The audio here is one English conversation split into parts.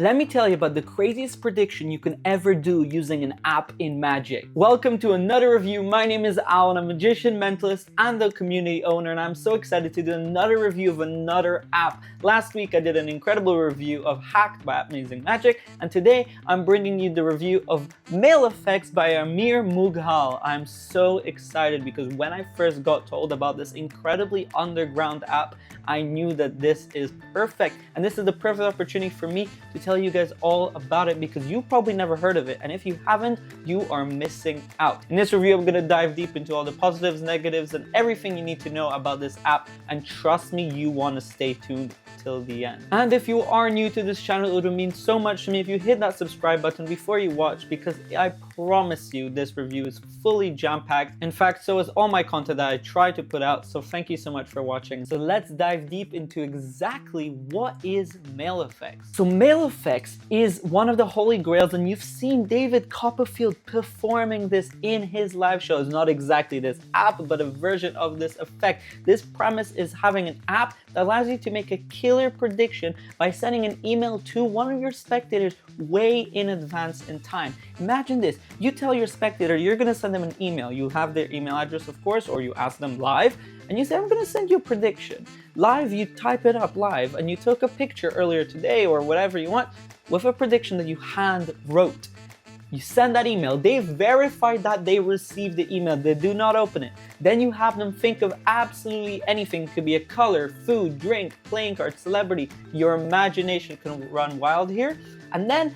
Let me tell you about the craziest prediction you can ever do using an app in Magic. Welcome to another review. My name is Alon, a magician, mentalist, and the community owner, and I'm so excited to do another review of another app. Last week I did an incredible review of Hacked by Amazing Magic, and today I'm bringing you the review of MailFX by Amir Mughal. I'm so excited because when I first got told about this incredibly underground app, I knew that this is perfect, and this is the perfect opportunity for me to tell you guys all about it because you've probably never heard of it, and if you haven't, you are missing out. In this review, I'm going to dive deep into all the positives, negatives, and everything you need to know about this app, and trust me, you want to stay tuned till the end. And if you are new to this channel, it would mean so much to me if you hit that subscribe button before you watch, because I promise you this review is fully jam-packed. In fact, so is all my content that I try to put out, so thank you so much for watching. So let's dive deep into exactly what is MailFX. So MailFX is one of the holy grails, and you've seen David Copperfield performing this in his live shows. Not exactly this app, but a version of this effect. This premise is having an app that allows you to make a killer prediction by sending an email to one of your spectators way in advance in time. Imagine this, you tell your spectator you're gonna send them an email. You have their email address, of course, or you ask them live, and you say, I'm gonna send you a prediction. Live, you type it up live, and you took a picture earlier today or whatever you want with a prediction that you hand wrote. You send that email, they verify that they received the email, they do not open it. Then you have them think of absolutely anything. It could be a color, food, drink, playing card, celebrity. Your imagination can run wild here. And then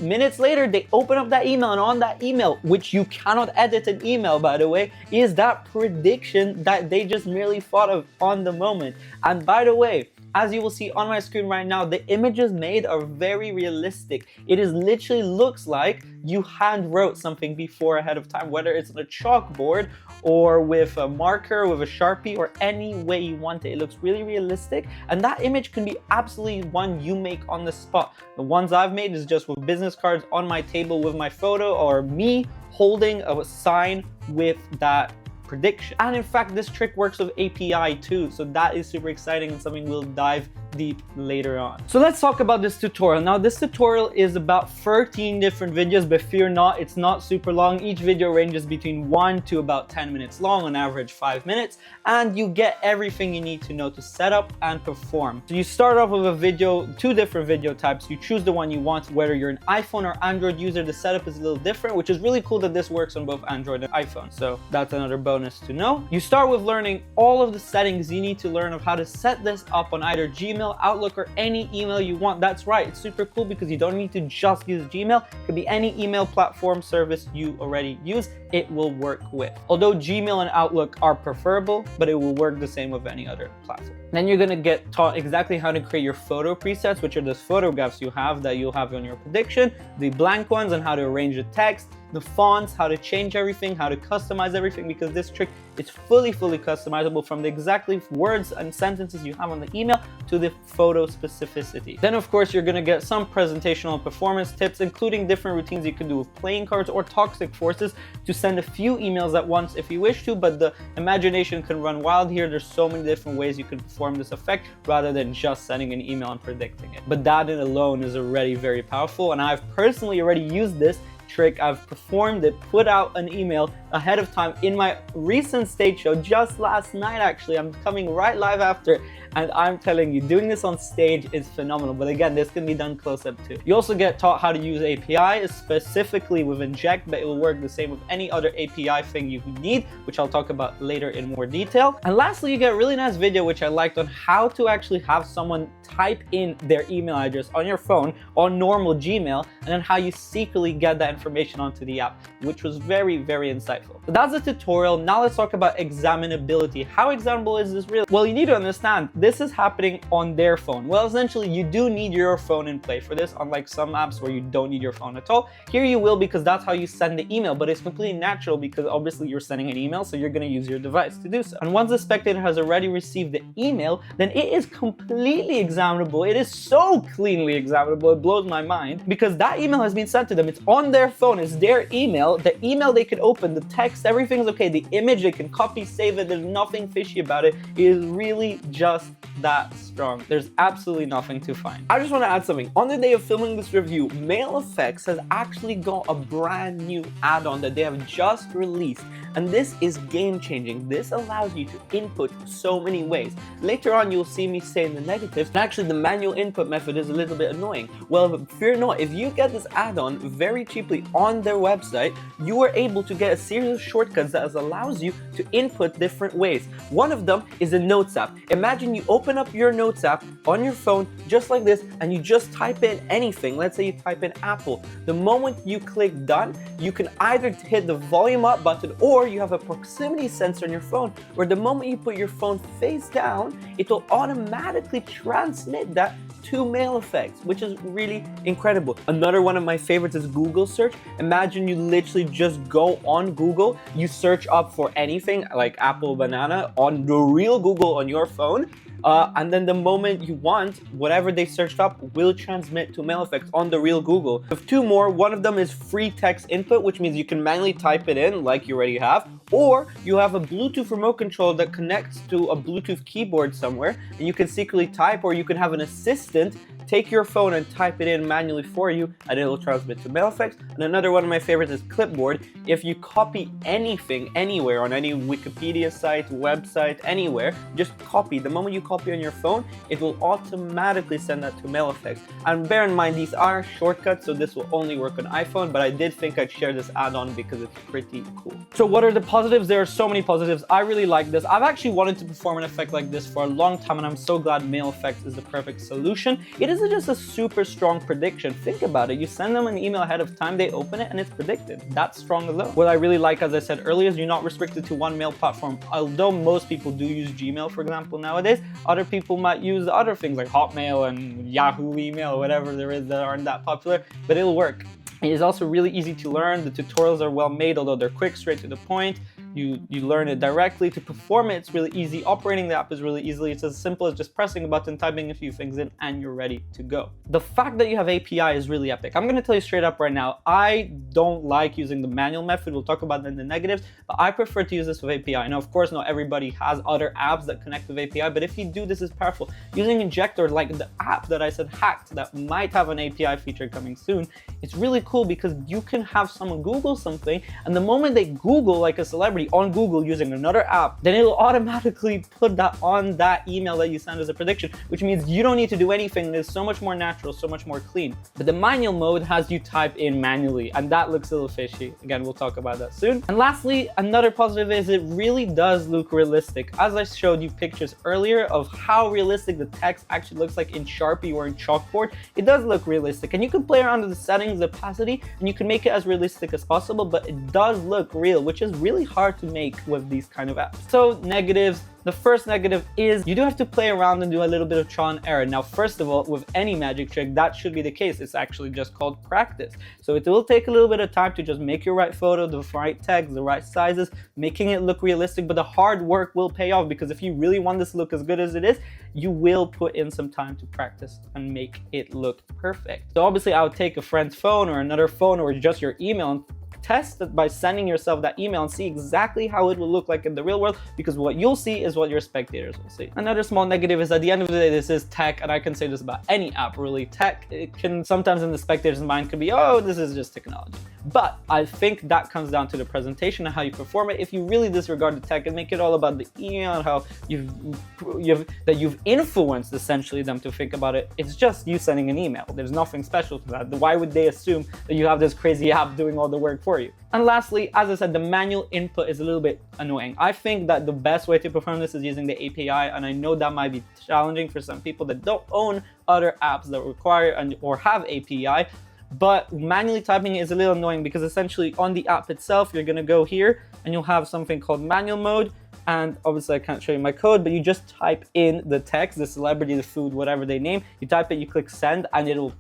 minutes later, they open up that email, and on that email, which you cannot edit an email, by the way, is that prediction that they just merely thought of on the moment. And by the way, as you will see on my screen right now, the images made are very realistic. It is literally looks like you hand wrote something before ahead of time, whether it's on a chalkboard or with a marker, with a Sharpie, or any way you want it. It looks really realistic, and that image can be absolutely one you make on the spot. The ones I've made is just with business cards on my table with my photo, or me holding a sign with that prediction. And in fact, this trick works with API too, so that is super exciting and something we'll dive deep later on. So let's talk about this tutorial. Now, this tutorial is about 13 different videos, but fear not, it's not super long. Each video ranges between 1 to about 10 minutes long, on average 5 minutes, and you get everything you need to know to set up and perform. So you start off with a video, 2 different video types. You choose the one you want, whether you're an iPhone or Android user. The setup is a little different, which is really cool that this works on both Android and iPhone, so that's another bonus to know. You start with learning all of the settings you need to learn of how to set this up on either Gmail, Outlook, or any email you want. That's right, it's super cool because you don't need to just use Gmail. It could be any email platform service you already use, it will work with. Although Gmail and Outlook are preferable, but it will work the same with any other platform. Then you're gonna get taught exactly how to create your photo presets, which are the photographs you have that you'll have on your prediction, the blank ones, and how to arrange the text, the fonts, how to change everything, how to customize everything, because this trick is fully customizable from the exactly words and sentences you have on the email to the photo specificity. Then of course you're gonna get some presentational and performance tips, including different routines you can do with playing cards or toxic forces to send a few emails at once if you wish to, but the imagination can run wild here. There's so many different ways you can perform this effect rather than just sending an email and predicting it. But that alone is already very powerful, and I've personally already used this trick. I've performed it, put out an email ahead of time in my recent stage show just last night. Actually, I'm coming right live after, and I'm telling you, doing this on stage is phenomenal. But again, this can be done close up too. You also get taught how to use API, specifically with Inject, but it will work the same with any other API thing you need, which I'll talk about later in more detail. And lastly, you get a really nice video which I liked on how to actually have someone type in their email address on your phone on normal Gmail, and then how you secretly get that information onto the app, which was very insightful. So that's the tutorial. Now let's talk about examinability. How examinable is this really? Well, you need to understand this is happening on their phone. Well, essentially you do need your phone in play for this, unlike some apps where you don't need your phone at all. Here you will, because that's how you send the email, but it's completely natural because obviously you're sending an email, so you're going to use your device to do so. And once the spectator has already received the email, then it is completely examinable. It is so cleanly examinable, it blows my mind, because that email has been sent to them. It's on their their phone. It's their email. The email they can open, the text, everything's okay. The image, they can copy, save it. There's nothing fishy about it. It is really just that strong. There's absolutely nothing to find. I just want to add something. On the day of filming this review, MailFX has actually got a brand new add-on that they have just released. And this is game-changing. This allows you to input so many ways. Later on, you'll see me say in the negatives, and actually the manual input method is a little bit annoying. Well, fear not, if you get this add-on very cheaply on their website, you are able to get a series of shortcuts that allows you to input different ways. One of them is a Notes app. Imagine you open up your Notes app on your phone just like this, and you just type in anything. Let's say you type in Apple. The moment you click done, you can either hit the volume up button, or you have a proximity sensor on your phone where the moment you put your phone face down, it will automatically transmit that to MailFX, which is really incredible. Another one of my favorites is Google search. Imagine you literally just go on Google, you search up for anything like Apple banana on the real Google on your phone, and then the moment you want, whatever they searched up will transmit to MailFX on the real Google. With two more, one of them is free text input, which means you can manually type it in like you already have, or you have a Bluetooth remote control that connects to a Bluetooth keyboard somewhere, and you can secretly type, or you can have an assistant take your phone and type it in manually for you, and it will transmit to MailFX. And another one of my favorites is Clipboard. If you copy anything anywhere on any Wikipedia site, website, anywhere, just copy. The moment you copy on your phone, it will automatically send that to MailFX. And bear in mind, these are shortcuts, so this will only work on iPhone, but I did think I'd share this add-on because it's pretty cool. So what are the positives? There are so many positives. I really like this. I've actually wanted to perform an effect like this for a long time, and I'm so glad MailFX is the perfect solution. It isn't just a super strong prediction. Think about it. You send them an email ahead of time, they open it, and it's predicted. That's strong alone. What I really like, as I said earlier, is you're not restricted to one mail platform. Although most people do use Gmail, for example, nowadays, other people might use other things like Hotmail and Yahoo email, whatever there is that aren't that popular, but it'll work. It is also really easy to learn. The tutorials are well made, although they're quick, straight to the point. You learn it directly. To perform it, it's really easy. Operating the app is really easy. It's as simple as just pressing a button, typing a few things in, and you're ready to go. The fact that you have API is really epic. I'm gonna tell you straight up right now, I don't like using the manual method. We'll talk about that in the negatives, but I prefer to use this with API. Now, of course, not everybody has other apps that connect with API, but if you do, this is powerful. Using Injector, like the app that I said hacked, that might have an API feature coming soon, it's really cool because you can have someone Google something, and the moment they Google like a celebrity on Google using another app, then it'll automatically put that on that email that you send as a prediction, which means you don't need to do anything. It's so much more natural, so much more clean. But the manual mode has you type in manually, and that looks a little fishy. Again, we'll talk about that soon. And lastly, another positive is it really does look realistic. As I showed you pictures earlier of how realistic the text actually looks like in Sharpie or in chalkboard, it does look realistic. And you can play around with the settings, the opacity, and you can make it as realistic as possible, but it does look real, which is really hard to make with these kind of apps. So negatives. The first negative is you do have to play around and do a little bit of trial and error. Now, first of all, with any magic trick, that should be the case. It's actually just called practice. So it will take a little bit of time to just make your right photo, the right text, the right sizes, making it look realistic, but the hard work will pay off, because if you really want this to look as good as it is, you will put in some time to practice and make it look perfect. So obviously I would take a friend's phone or another phone or just your email and test it by sending yourself that email and see exactly how it will look like in the real world, because what you'll see is what your spectators will see. Another small negative is at the end of the day, this is tech, and I can say this about any app really. Tech, it can sometimes in the spectator's mind could be, oh, this is just technology. But I think that comes down to the presentation and how you perform it. If you really disregard the tech and make it all about the email and how you've influenced essentially them to think about it, it's just you sending an email. There's nothing special to that. Why would they assume that you have this crazy app doing all the work for you? And lastly, as I said, the manual input is a little bit annoying. I think that the best way to perform this is using the API, and I know that might be challenging for some people that don't own other apps that require or have API. But manually typing is a little annoying, because essentially on the app itself, you're gonna go here and you'll have something called manual mode. And obviously I can't show you my code, but you just type in the text, the celebrity, the food, whatever they name. You type it, you click send, and it'll,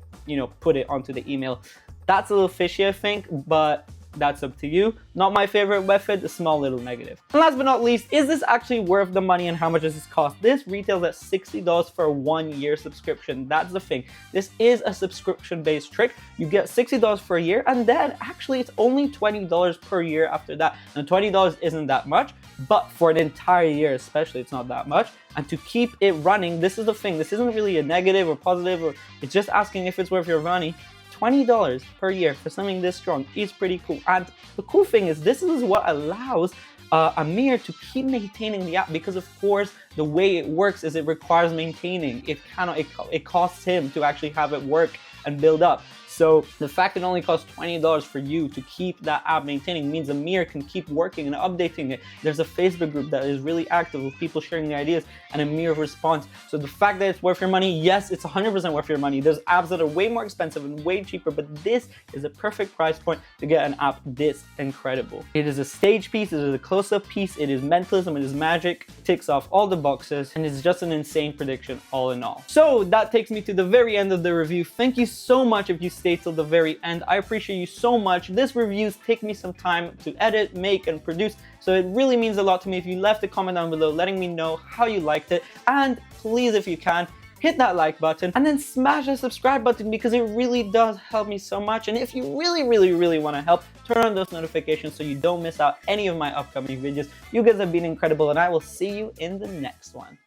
put it onto the email. That's a little fishy, I think, but That's up to you. Not my favorite method, a small little negative. And last but not least, is this actually worth the money and how much does this cost? This retails at $60 for a 1-year subscription. That's the thing. This is a subscription-based trick. You get $60 for a year, and then actually it's only $20 per year after that. And $20 isn't that much, but for an entire year especially, it's not that much. And to keep it running, this is the thing. This isn't really a negative or positive, or it's just asking if it's worth your money. $20 per year for something this strong is pretty cool. And the cool thing is this is what allows Amir to keep maintaining the app, because of course the way it works is it requires maintaining. It costs him to actually have it work and build up. So the fact it only costs $20 for you to keep that app maintaining means Amir can keep working and updating it. There's a Facebook group that is really active with people sharing their ideas, and Amir responds. So the fact that it's worth your money, yes, it's 100% worth your money. There's apps that are way more expensive and way cheaper, but this is a perfect price point to get an app this incredible. It is a stage piece, it is a close-up piece, it is mentalism, it is magic, ticks off all the boxes, and it's just an insane prediction all in all. So that takes me to the very end of the review. Thank you so much if you stayed till the very end. I appreciate you so much. This reviews take me some time to edit, make, and produce, so it really means a lot to me if you left a comment down below letting me know how you liked it. And please, if you can, hit that like button and then smash the subscribe button, because it really does help me so much. And if you really want to help, turn on those notifications so you don't miss out any of my upcoming videos. You guys have been incredible, and I will see you in the next one.